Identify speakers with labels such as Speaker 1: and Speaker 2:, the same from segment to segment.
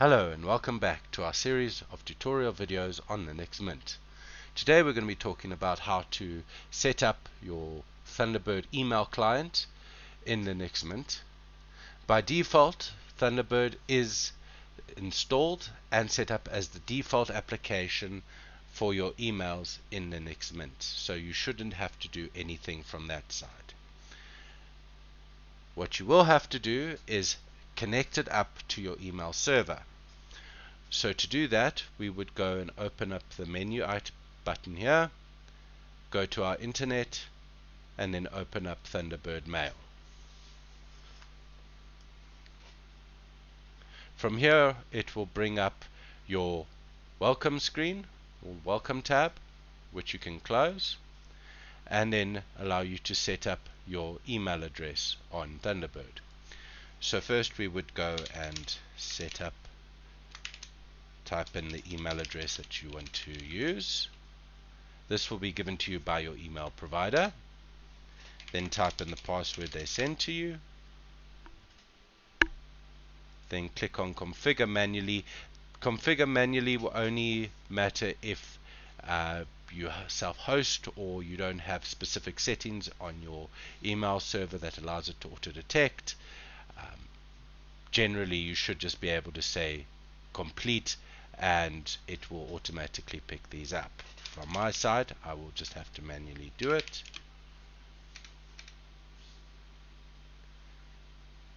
Speaker 1: Hello and welcome back to our series of tutorial videos on Linux Mint. Today we're going to be talking about how to set up your Thunderbird email client in Linux Mint. By default, Thunderbird is installed and set up as the default application for your emails in Linux Mint, so you shouldn't have to do anything from that side. What you will have to do is connect it up to your email server. So to do that, we would go and open up the menu button here, go to our internet, and then open up Thunderbird Mail. From here, it will bring up your welcome screen or welcome tab, which you can close, and then allow you to set up your email address on Thunderbird. So first we would go and type in the email address that you want to use. This will be given to you by your email provider. Then type in the password they send to you. Then click on configure manually. Configure manually will only matter if you self-host or you don't have specific settings on your email server that allows it to auto-detect. Generally, you should just be able to say complete and it will automatically pick these up. From my side, I will just have to manually do it.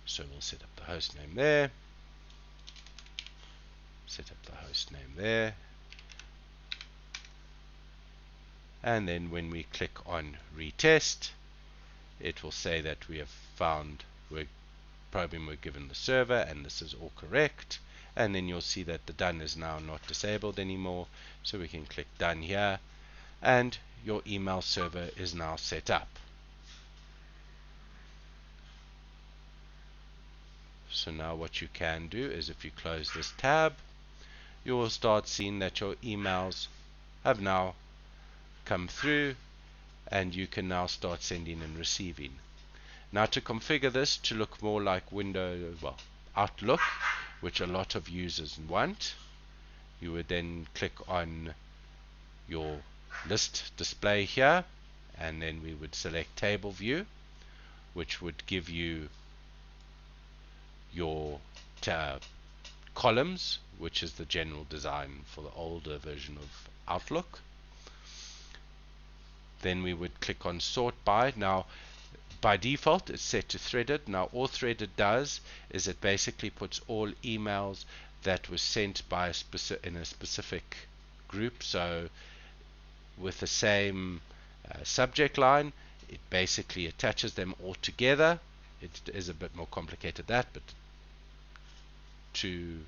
Speaker 1: So we'll set up the host name there, set up the host name there, and then when we click on retest, it will say that we have found problem we're given the server and this is all correct, and then you'll see that the done is now not disabled anymore, so we can click done here and your email server is now set up. So now what you can do is if you close this tab, you will start seeing that your emails have now come through and you can now start sending and receiving. Now to configure this to look more like Outlook, which a lot of users want, you would then click on your list display here, and then we would select table view, which would give you your columns, which is the general design for the older version of Outlook. Then we would click on sort by. Now by default it's set to threaded. Now all threaded does is it basically puts all emails that were sent by in a specific group, so with the same subject line, it basically attaches them all together. It is a bit more complicated that, but to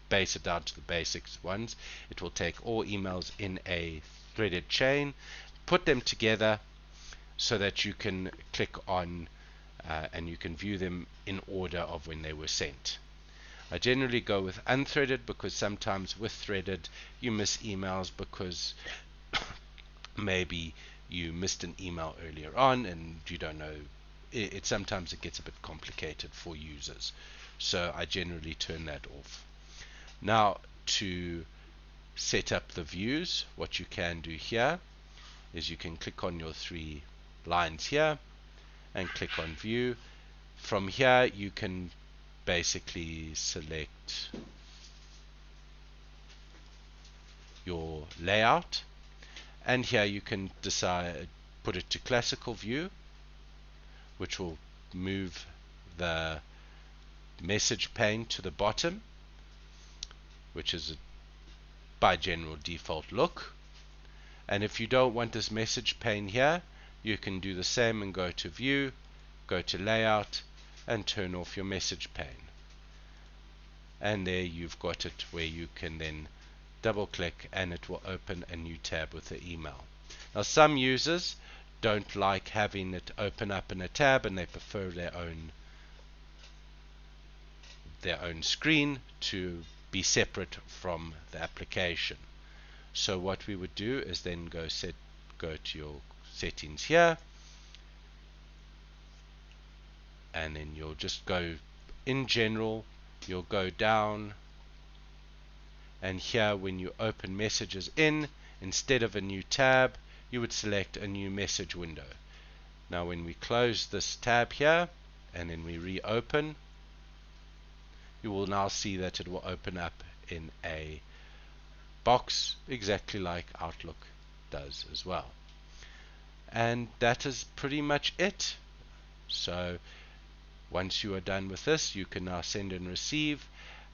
Speaker 1: base it down to the basics ones, it will take all emails in a threaded chain, put them together so that you can click on and you can view them in order of when they were sent. I generally go with unthreaded because sometimes with threaded you miss emails because maybe you missed an email earlier on and you don't know. Sometimes it gets a bit complicated for users, so I generally turn that off. Now to set up the views, what you can do here is you can click on your three lines here and click on view. From here you can basically select your layout, and here you can put it to classical view, which will move the message pane to the bottom, which is by general default look. And if you don't want this message pane here, you can do the same and go to view, go to layout and turn off your message pane, and there you've got it where you can then double click and it will open a new tab with the email. Now some users don't like having it open up in a tab and they prefer their own screen to be separate from the application. So what we would do is then go to your settings here, and then you'll just go in general you'll go down, and here when you open messages instead of a new tab, you would select a new message window. Now when we close this tab here and then we reopen, you will now see that it will open up in a box exactly like Outlook does as well. And that is pretty much it. So once you are done with this, you can now send and receive,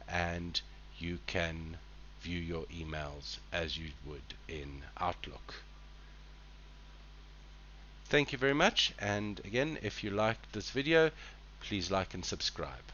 Speaker 1: and you can view your emails as you would in Outlook. Thank you very much, and again, if you liked this video, please like and subscribe.